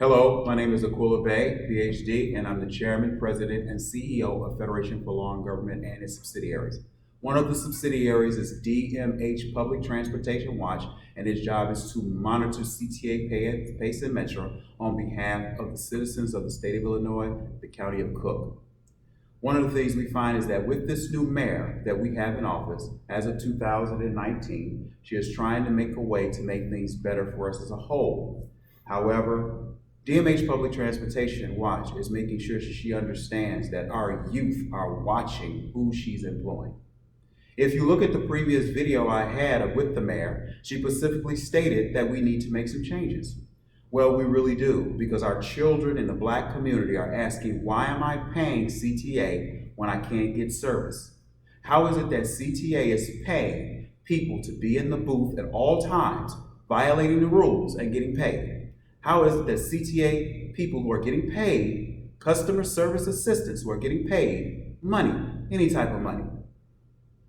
Hello, my name is Bey, Ph.D., and I'm the Chairman, President, and CEO of Federation for Law and Government and its subsidiaries. One of the subsidiaries is D.m.h. Public Transportation Watch, and its job is to monitor CTA pace and metro on behalf of the citizens of the state of Illinois, the county of Cook. One of the things we find is that with this new mayor that we have in office, as of 2019, she is trying to make a way to make things better for us as a whole. However, D.m.h. Public Transportation Watch is making sure she understands that our youth are watching who she's employing. If you look at the previous video I had with the mayor, she specifically stated that we need to make some changes. Well, we really do, because our children in the Black community are asking, why am I paying CTA when I can't get service? How is it that CTA is paying people to be in the booth at all times, violating the rules and getting paid? How is it that CTA people who are getting paid, customer service assistants who are getting paid money, any type of money,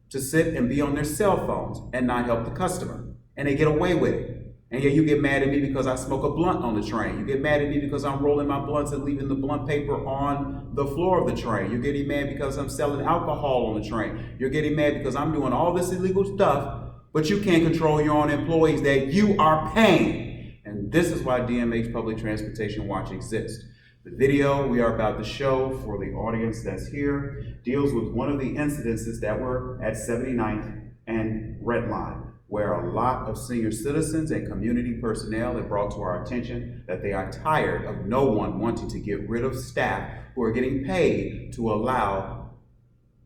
to sit and be on their cell phones and not help the customer, and they get away with it? And yet you get mad at me because I smoke a blunt on the train. You get mad at me because I'm rolling my blunts and leaving the blunt paper on the floor of the train. You're getting mad because I'm selling alcohol on the train. You're getting mad because I'm doing all this illegal stuff, but you can't control your own employees that you are paying. And this is why D.m.h. Public Transportation Watch exists. The video we are about to show for the audience that's here deals with one of the incidences that were at 79th and Red Line, where a lot of senior citizens and community personnel have brought to our attention that they are tired of no one wanting to get rid of staff who are getting paid to allow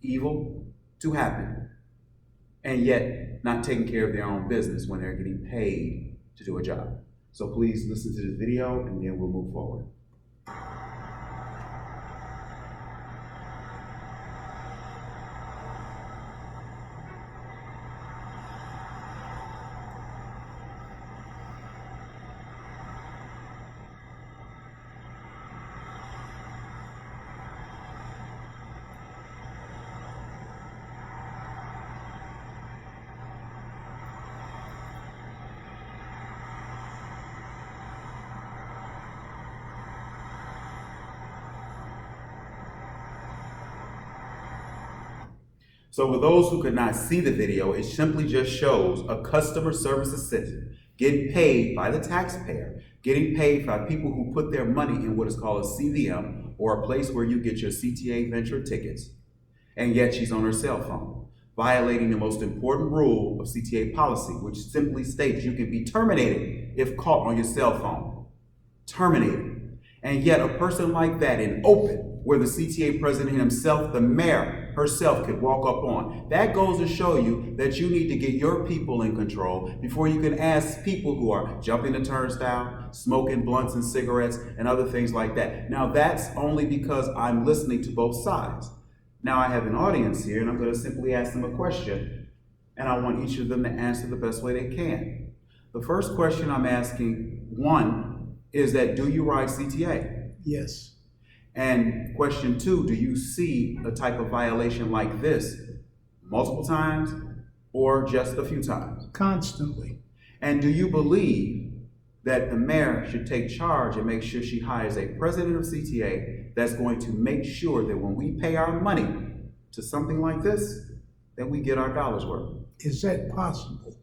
evil to happen, and yet not taking care of their own business when they're getting paid to do a job. So please listen to this video and then we'll move forward. So for those who could not see the video, it simply just shows a customer service assistant getting paid by the taxpayer, getting paid by people who put their money in what is called a CVM, or a place where you get your CTA venture tickets. And yet she's on her cell phone, violating the most important rule of CTA policy, which simply states you can be terminated if caught on your cell phone. Terminated. And yet a person like that in open, where the CTA president himself, the mayor herself, could walk up on. That goes to show you that you need to get your people in control before you can ask people who are jumping the turnstile, smoking blunts and cigarettes and other things like that. Now that's only because I'm listening to both sides. Now I have an audience here and I'm going to simply ask them a question, and I want each of them to answer the best way they can. The first question I'm asking, one, is that do you ride CTA? Yes. And question two, do you see a type of violation like this multiple times or just a few times? Constantly. And do you believe that the mayor should take charge and make sure she hires a president of CTA that's going to make sure that when we pay our money to something like this, that we get our dollars worth? Is that possible?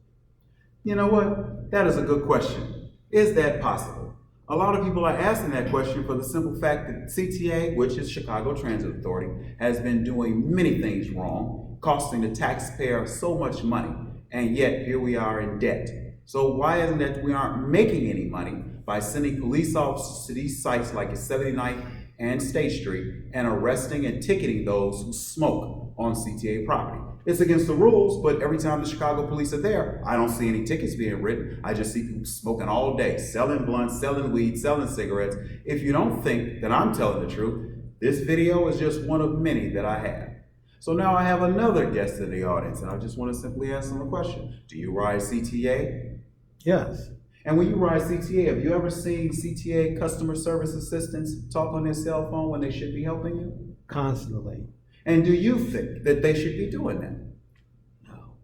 You know what? That is a good question. Is that possible? A lot of people are asking that question for the simple fact that CTA, which is Chicago Transit Authority, has been doing many things wrong, costing the taxpayer so much money, and yet here we are in debt. So why isn't it that we aren't making any money by sending police officers to these sites like at 79th and State Street and arresting and ticketing those who smoke on CTA property? It's against the rules, but every time the Chicago police are there, I don't see any tickets being written. I just see people smoking all day, selling blunts, selling weed, selling cigarettes. If you don't think that I'm telling the truth, this video is just one of many that I have. So now I have another guest in the audience, and I just want to simply ask them a question. Do you ride CTA? Yes. And when you ride CTA, have you ever seen CTA customer service assistants talk on their cell phone when they should be helping you? Constantly. And do you think that they should be doing that? No.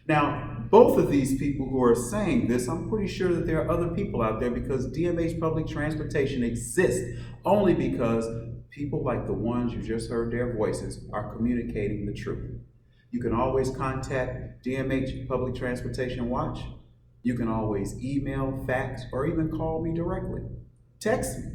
Now, both of these people who are saying this, I'm pretty sure that there are other people out there, because DMH Public Transportation exists only because people like the ones you just heard their voices are communicating the truth. You can always contact DMH Public Transportation Watch. You can always email, fax, or even call me directly. Text me